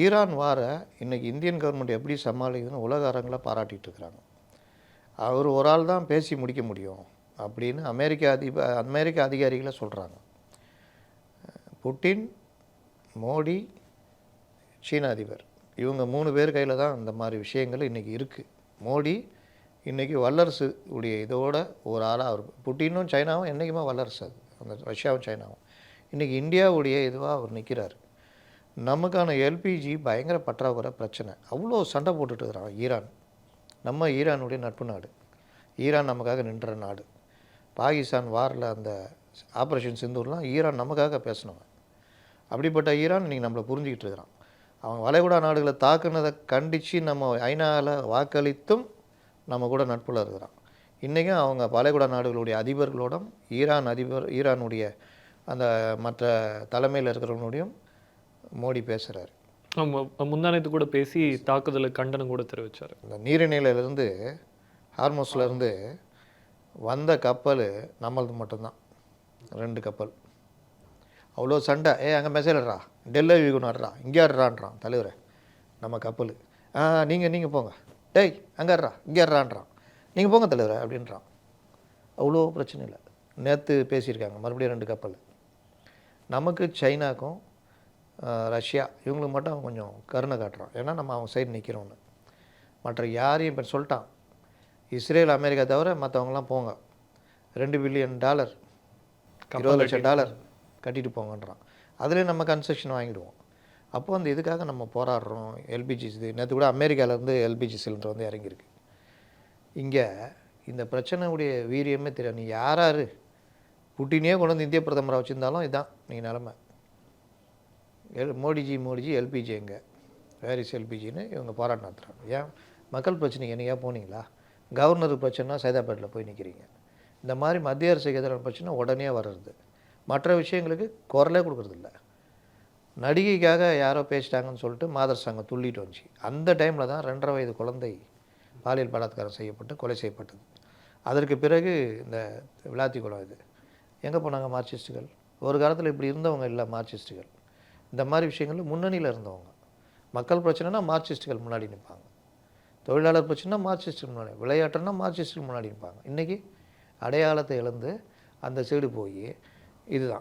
Iran வார இன்றைக்கி Indian government எப்படி சமாளிக்குதுன்னு உலக அரங்கில் பாராட்டிகிட்டு இருக்கிறாங்க. அவர் ஒரு ஆள் தான் பேசி முடிக்க முடியும் அப்படின்னு அமெரிக்க அதிகாரிகளை சொல்கிறாங்க. புட்டின், மோடி, சீன அதிபர் இவங்க 3 பேர் கையில் தான் இந்த மாதிரி விஷயங்கள் இன்றைக்கி இருக்குது. மோடி இன்றைக்கி வல்லரசு உடைய இதோட ஒரு ஆளாக அவர். புட்டினும் சைனாவும் என்றைக்குமே வல்லரசு, அது அந்த ரஷ்யாவும் சைனாவும். இன்றைக்கி இந்தியாவுடைய இதுவாக அவர் நிற்கிறார். நமக்கான எல்பிஜி பயங்கர பற்றாக்குறை பிரச்சனை. அவ்வளோ சண்டை போட்டுட்டு இருக்கிறான் ஈரான். நம்ம ஈரானுடைய நட்பு நாடு. ஈரான் நமக்காக நின்ற நாடு. பாகிஸ்தான் வாரில் அந்த ஆப்ரேஷன் சிந்தூர்லாம் ஈரான் நமக்காக பேசினவன். அப்படிப்பட்ட ஈரான் இன்றைக்கி நம்மளை புரிஞ்சிக்கிட்டு இருக்கிறான். அவங்க வளைகுடா நாடுகளை தாக்குனதை கண்டித்து நம்ம ஐநாவில் வாக்களித்தும் நம்ம கூட நட்பில் இருக்கிறான். இன்றைக்கும் அவங்க வளைகுடா நாடுகளுடைய அதிபர்களோடும் ஈரானுடைய அந்த மற்ற தலைமையில் இருக்கிறவனுடையும் மோடி பேசுகிறார். முந்தானத்து கூட பேசி தாக்குதலுக்கு கண்டனம் கூட தெரிவித்தார். இந்த நீரிணையிலேருந்து ஹார்மோஸ்லேருந்து வந்த கப்பல் நம்மளது மட்டும்தான், 2 கப்பல். அவ்வளோ சண்டை. அங்கே மெசேஜ்ரா டெல்லி விகுனாடுறா இங்கே ஆடுறான்றான் தலைவரை. நம்ம கப்பல் நீங்கள் போங்க, டேய் அங்கே ஆடுறா இங்கே ஆடுறான்றான், நீங்கள் போங்க தலைவரை அப்படின்றான். அவ்வளோ பிரச்சனை இல்லை. நேற்று பேசியிருக்காங்க மறுபடியும் 2 கப்பல். நமக்கு சைனாக்கும் ரஷ்யா இவங்களுக்கு மட்டும் அவன் கொஞ்சம் கருணை காட்டுறான். ஏன்னா நம்ம அவங்க சைடு நிற்கிறோன்னு. மற்ற யாரையும் இப்போ சொல்லிட்டான். இஸ்ரேல் அமெரிக்கா தவிர மற்றவங்களாம் போங்க, $2 பில்லியன் $20 லட்சம் கட்டிட்டு போங்கன்றான். அதுலேயும் நம்ம கன்செஷன் வாங்கிடுவோம். அப்போது அந்த இதுக்காக நம்ம போராடுறோம். எல்பிஜி இது நேற்று கூட அமெரிக்காவிலேருந்து எல்பிஜி சிலிண்டர் வந்து இறங்கியிருக்கு. இங்கே இந்த பிரச்சனையுடைய வீரியமே தெரியாது. நீ யார் புட்டினே கொண்டு வந்து இந்திய பிரதமராக வச்சுருந்தாலும் இதுதான் நீங்கள் நிலமை. மோடிஜி எல்பிஜி எங்கே, வேர் இஸ் எல்பிஜின்னு இவங்க போராட்டம் நடத்துகிறாங்க. ஏன் மக்கள் பிரச்சனைக்கு என்னையா போனீங்களா? கவர்னர் பிரச்சனைனா சைதாப்பேட்டில் போய் நிற்கிறீங்க. இந்த மாதிரி மத்திய அரசுக்கு எதிரான பிரச்சனை உடனே வர்றது. மற்ற விஷயங்களுக்கு குரலே கொடுக்குறதில்ல. நடிகைக்காக யாரோ பேசிட்டாங்கன்னு சொல்லிட்டு மாதர் சங்கம் துள்ளிட்டு வந்துச்சு. அந்த டைமில் தான் 2.5 வயது குழந்தை பாலியல் பலாத்காரம் செய்யப்பட்டு கொலை செய்யப்பட்டது. அதற்கு பிறகு இந்த விளாத்திக்குளம் இது எங்கே போனாங்க மார்க்சிஸ்ட்டுகள்? ஒரு காலத்தில் இப்படி இருந்தவங்க இல்லை மார்க்சிஸ்ட்டுகள். இந்த மாதிரி விஷயங்களில் முன்னணியில் இருந்தவங்க. மக்கள் பிரச்சனைனா மார்க்சிஸ்ட்டுகள் முன்னாடி நிற்பாங்க. தொழிலாளர் பிரச்சனைனா மார்க்சிஸ்ட்டுகள் முன்னாடி, விளையாட்டுன்னா மார்க்சிஸ்ட்டுகள் முன்னாடி நிற்பாங்க. இன்றைக்கி அடையாளத்தை இழந்து அந்த சைடு போய் இதுதான்